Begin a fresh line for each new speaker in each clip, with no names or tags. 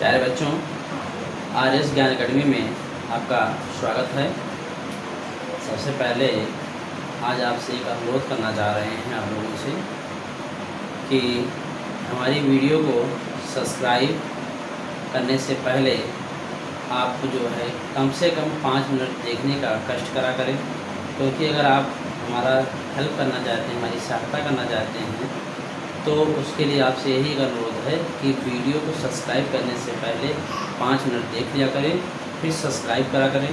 प्यारे बच्चों, आर्यस ज्ञान अकेडमी में आपका स्वागत है। सबसे पहले आज आपसे एक अनुरोध करना चाह रहे हैं आप लोगों से कि हमारी वीडियो को सब्सक्राइब करने से पहले आप जो है कम से कम 5 मिनट देखने का कष्ट करा करें, क्योंकि अगर आप हमारा हेल्प करना चाहते हैं, हमारी सहायता करना चाहते हैं, तो उसके लिए आपसे यही अनुरोध है कि वीडियो को सब्सक्राइब करने से पहले 5 मिनट देख लिया करें, फिर सब्सक्राइब करा करें,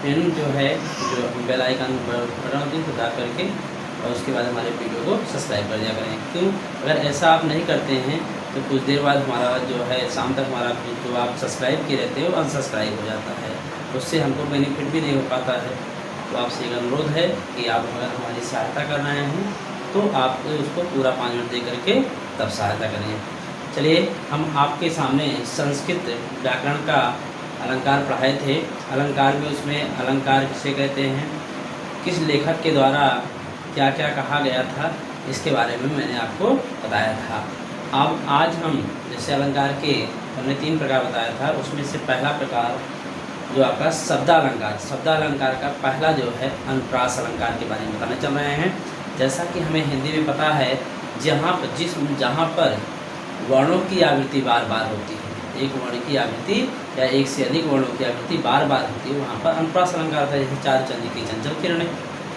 फिर जो है जो बेल आइकन बटन होती है दबा करके और उसके बाद हमारे वीडियो को सब्सक्राइब कर दिया करें। क्यों? अगर ऐसा आप नहीं करते हैं तो कुछ देर बाद हमारा जो है शाम तक हमारा जो आप सब्सक्राइब किए रहते हो अनसब्सक्राइब हो जाता है, उससे हमको बेनिफिट भी नहीं हो पाता है। तो आपसे एक अनुरोध है कि आप अगर हमारी सहायता कर रहे हैं तो आप उसको पूरा 5 मिनट दे करके तब सहायता करिए। चलिए, हम आपके सामने संस्कृत व्याकरण का अलंकार पढ़ाए थे। अलंकार में उसमें अलंकार किसे कहते हैं, किस लेखक के द्वारा क्या क्या कहा गया था, इसके बारे में मैंने आपको बताया था। अब आज हम जैसे अलंकार के हमने 3 प्रकार बताया था, उसमें से पहला प्रकार जो आपका शब्दालंकार का पहला जो है अनुप्रास अलंकार के बारे में बताने चल रहे हैं। जैसा कि हमें हिंदी में पता है, जहाँ पर वर्णों की आवृत्ति बार बार होती है, एक वर्ण की आवृत्ति या एक से अधिक वर्णों की आवृत्ति बार बार होती है, वहाँ पर अनुप्रास अलंकार था, जैसे चार चंद्र की चंचल किरणें।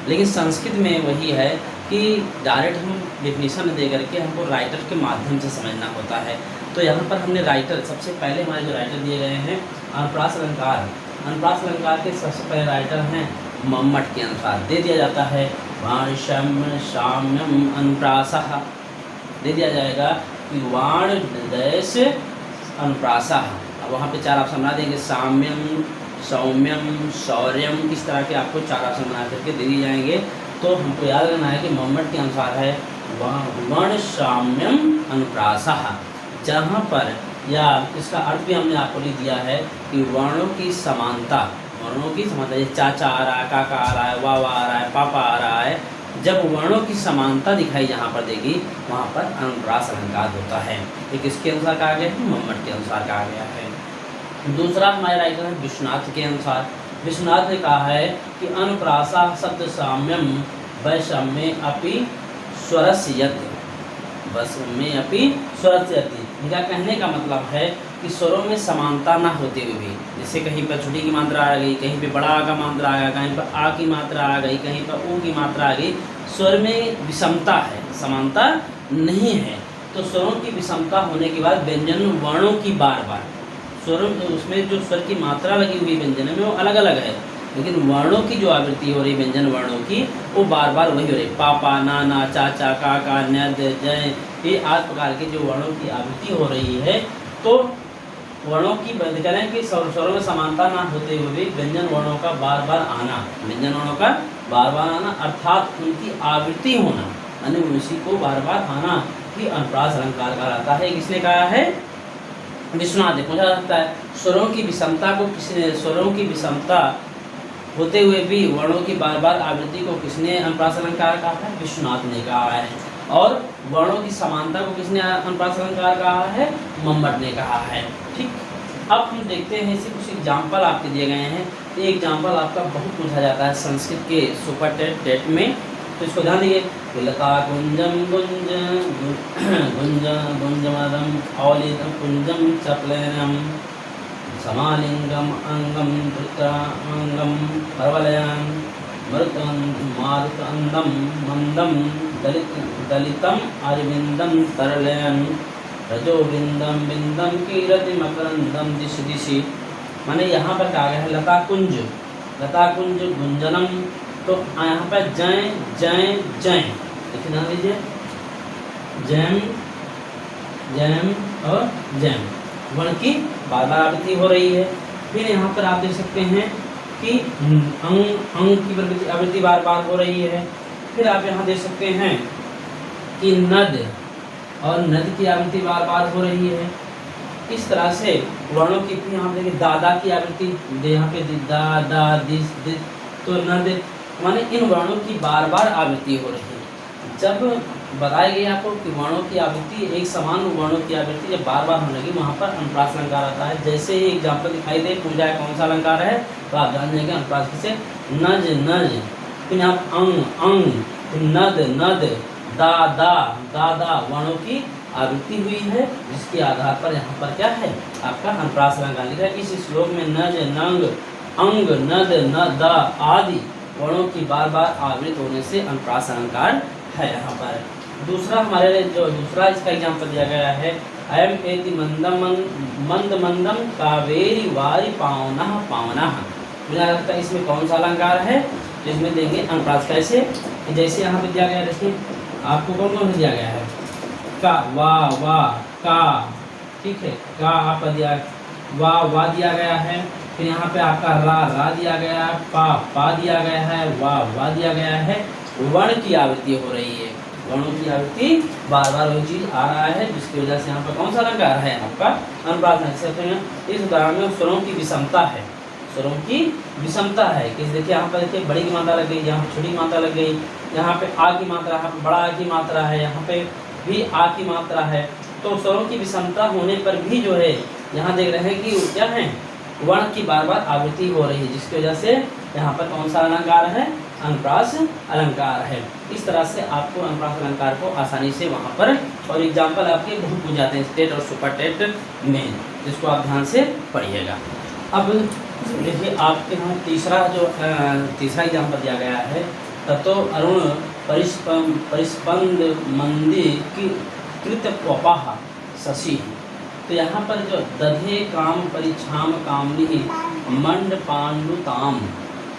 लेकिन संस्कृत में वही है कि डायरेक्ट हम डिफिनीशन दे करके हमको राइटर के माध्यम से समझना होता है। तो यहाँ पर हमने राइटर, सबसे पहले हमारे जो राइटर दिए गए हैं अनुप्रास अलंकार के सबसे पहले राइटर हैं मम्मट के अनुसार दे दिया जाता है वाणिशम साम्यम अनुप्रासः, दे दिया जाएगा कि वाण देश अनुप्रासः। अब वहाँ पे 4 ऑप्शन बना देंगे, साम्यम, सौम्यम, शौर्यम, इस तरह के आपको 4 ऑप्शन बना करके दे दिए जाएंगे। तो हमको याद रखना है कि मम्मट के अनुसार है वर्ण साम्यम अनुप्रासः, जहाँ पर या इसका अर्थ भी हमने आपको लिख दिया है कि वर्णों की समानता, जैसे चाचा आ रहा है, काका आ रहा है, वावा आ रहा है, पापा आ रहा है, जब वर्णों की समानता दिखाई जहाँ पर देगी वहाँ पर अनुप्रास अलंकार होता है। ये किसके अनुसार कहा गया है? मम्मट के अनुसार कहा गया है। दूसरा हमारे राइटर है विश्वनाथ के अनुसार। विश्वनाथ ने कहा है कि अनुप्रासा शब्द साम्यम वैषम्य अपि स्वरस्यति, वैषम्य अपि स्वरस्यति। इनका कहने का मतलब है कि स्वरों में समानता ना होते हुए भी, जैसे कहीं पर छोटी की मात्रा आ गई, कहीं पे बड़ा आ का मात्रा आ गया, कहीं पर आ की मात्रा आ गई, कहीं पर ऊ की मात्रा आ गई, स्वर में विषमता है, समानता नहीं है। तो स्वरों की विषमता होने के बाद व्यंजन वर्णों की बार बार स्वरों उसमें जो स्वर की मात्रा लगी हुई व्यंजन में वो अलग अलग है, लेकिन वर्णों की जो आवृत्ति हो रही व्यंजन वर्णों की वो बार बार वही हो रही, पापा, नाना, चाचा, काका, नद, जय, ये 8 प्रकार के जो वर्णों की आवृत्ति हो रही है। तो वर्णों की बंद करें कि स्वरों में समानता ना होते हुए भी व्यंजन वर्णों का बार बार आना, अर्थात उनकी आवृत्ति होना, यानी उसी को बार बार आना ही अनुप्रास अलंकार कहलाता है। किसने कहा है? विश्वनाथ ने। पूछा जाता है स्वरों की विषमता होते हुए भी वर्णों की बार बार आवृत्ति को किसने अनुप्रास अलंकार कहा है? विश्वनाथ ने कहा है। और वर्णों की समानता को किसने अनुप्रास अलंकार कहा है? मम्मट ने कहा है। ठीक, अब हम देखते हैं इसे कुछ एग्जाम्पल आपके दिए गए हैं। ये एग्जाम्पल आपका बहुत पूछा जाता है संस्कृत के सुपर टेट में, तो इसको ध्यान दीजिए। लता कुंजम गुंज गुंजमदम औलितम कुंजम चपलनम समालिंगम अंगम अंगम परवलयन मारुतंदम मंदम दलितम अरविंदम तरलयन रजोबिंदम बिंदम कीरति मकरंदम दिशि दिशि। माने यहाँ पर कहा गया है लता कुंज गुंजनम, तो यहाँ पर जय जय जय, देखिए ध्यान दीजिए, जैम जैम और जैम वर्ण की बार बार आवृत्ति हो रही है। फिर यहाँ पर आप देख सकते हैं कि अंग की आवृत्ति बार बार हो रही है। फिर आप यहाँ देख सकते हैं कि नद और नद की आवृत्ति बार बार हो रही है। इस तरह से वर्णों की, यहाँ देखिए दादा की आवृत्ति, यहाँ पे दा दा दिस दिस, तो नद, माने इन वर्णों की बार बार आवृत्ति हो रही है। जब बताया गया आपको कि वर्णों की आवृत्ति एक समान वर्णों की आवृत्ति जब बार बार होने लगी वहाँ पर अनुप्रास अलंकार आता है। जैसे ही एग्जाम्पल दिखाई दे पूछ जाए कौन सा अलंकार है तो आप जान जाएंगे अनुप्रास किसे। नज नज, फिर यहाँ अंग अंग, फिर नद नद, दा दा, दादा वर्णों की आवृत्ति हुई है जिसके आधार पर यहाँ पर क्या है आपका अनुप्रास अलंकार लिखा है। इस श्लोक में नज नंग अंग नद नद आदि वर्णों की बार बार आवृत्त होने से अनुप्रास अलंकार है। यहाँ पर दूसरा हमारे लिए जो दूसरा इसका एग्जाम्पल दिया गया है, अयम एति मंदम मंद मंदम कावेरी वारी पावना पावना। मुझे लगता है इसमें कौन सा अलंकार है तो इसमें देंगे अनुप्रास कैसे, जैसे यहाँ पे दिया गया देखिए आपको कौन कौन सा दिया गया है, का वा का, ठीक है, का आपका दिया वा दिया गया है। फिर यहाँ पे आपका रा दिया गया है, पा दिया गया है, वा दिया गया है। वर्ण की आवृत्ति हो रही है, वर्णों की आवृत्ति बार बार वही चीज आ रहा है जिसकी वजह से यहाँ पर कौन सा अलंकार है आपका अनुप्रास। इस उदाहरण में स्वरों की विषमता है, स्वरों की विषमता है कि देखिए यहाँ पर देखिए बड़ी की मात्रा लग गई, यहाँ पे छोटी की मात्रा लग गई, यहाँ पे आ की मात्रा, यहाँ पे बड़ा आ की मात्रा है, यहाँ पे भी आ की मात्रा है। तो स्वरों की विषमता होने पर भी जो है यहाँ देख रहे हैं कि क्या है वर्ण की बार बार आवृत्ति हो रही है जिसकी वजह से यहाँ पर कौन सा अलंकार है अनुप्रास अलंकार है। इस तरह से आपको अनुप्रास अलंकार को आसानी से वहाँ पर और एग्जाम्पल आपके बहुत पूछ जाते हैं स्टेट और सुपर टेट में, जिसको आप ध्यान से पढ़िएगा। अब देखिए आपके यहाँ तीसरा एग्जाम्पल दिया गया है, ततो अरुण परिस्पंद मंदी की कृत पपाह शशि। तो यहाँ पर जो दधे काम परिछाम कामनी मंड पांडुताम,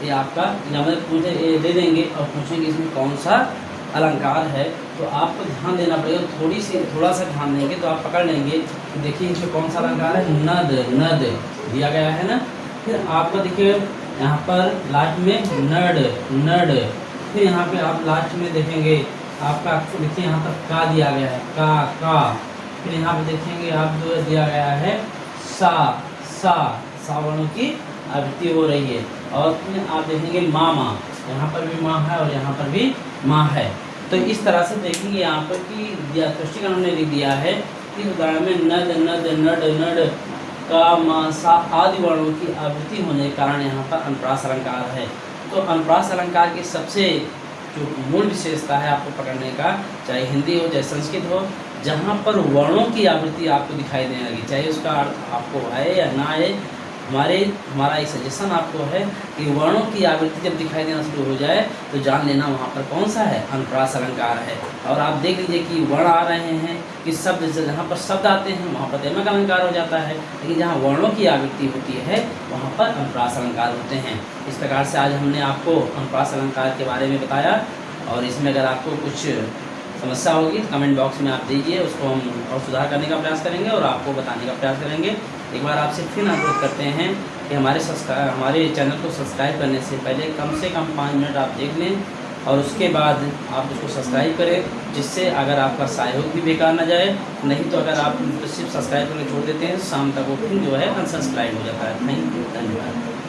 ये आपका यहाँ पर पूछे दे देंगे और पूछेंगे इसमें कौन सा अलंकार है। तो आपको ध्यान देना पड़ेगा, थोड़ा सा ध्यान देंगे तो आप पकड़ लेंगे। देखिए इसमें कौन सा अलंकार है, नद नद दिया गया है ना। फिर आपको देखिए यहाँ पर लास्ट में नड नड, फिर यहाँ पे आप लास्ट में देखेंगे आपका देखिए यहाँ पर का दिया गया है, का। फिर यहाँ पे देखेंगे आप जो दिया गया है सा वर्णों की आवृत्ति हो रही है। और फिर आप देखेंगे माँ, यहाँ पर भी माँ है और यहाँ पर भी माँ है। तो इस तरह से देखेंगे यहाँ पर कि स्पष्टीकरण ने लिख दिया है कि उदाहरण में नद नद नड नड का मा सा आदि वर्णों की आवृत्ति होने के कारण यहाँ पर अनुप्रास अलंकार है। तो अनुप्रास अलंकार की सबसे जो मूल विशेषता है आपको पकड़ने का, चाहे हिंदी हो चाहे संस्कृत हो, जहाँ पर वर्णों की आवृत्ति आपको दिखाई देने लगी, चाहे उसका अर्थ आपको आए या ना आए, हमारा एक सजेशन आपको है कि वर्णों की आवृत्ति जब दिखाई देना शुरू हो जाए तो जान लेना वहाँ पर कौन सा है अनुप्रास अलंकार है। और आप देख लीजिए कि वर्ण आ रहे हैं कि शब्द, जहाँ पर शब्द आते हैं वहाँ पर तैमक अलंकार हो जाता है, लेकिन जहाँ वर्णों की आवृत्ति होती है वहाँ पर अनुप्रास अलंकार होते हैं। इस प्रकार से आज हमने आपको अनुप्रास अलंकार के बारे में बताया। और इसमें अगर आपको कुछ समस्या होगी तो कमेंट बॉक्स में आप दीजिए, उसको हम और सुधार करने का प्रयास करेंगे और आपको बताने का प्रयास करेंगे। एक बार आपसे फिर अनुरोध करते हैं कि हमारे चैनल को सब्सक्राइब करने से पहले कम से कम 5 मिनट आप देख लें और उसके बाद आप उसको सब्सक्राइब करें, जिससे अगर आपका सहयोग भी बेकार ना जाए। नहीं तो अगर आप सिर्फ सब्सक्राइब करके छोड़ देते हैं शाम तक वो फिर जो है अनसब्सक्राइब हो जाता है। थैंक यू, धन्यवाद।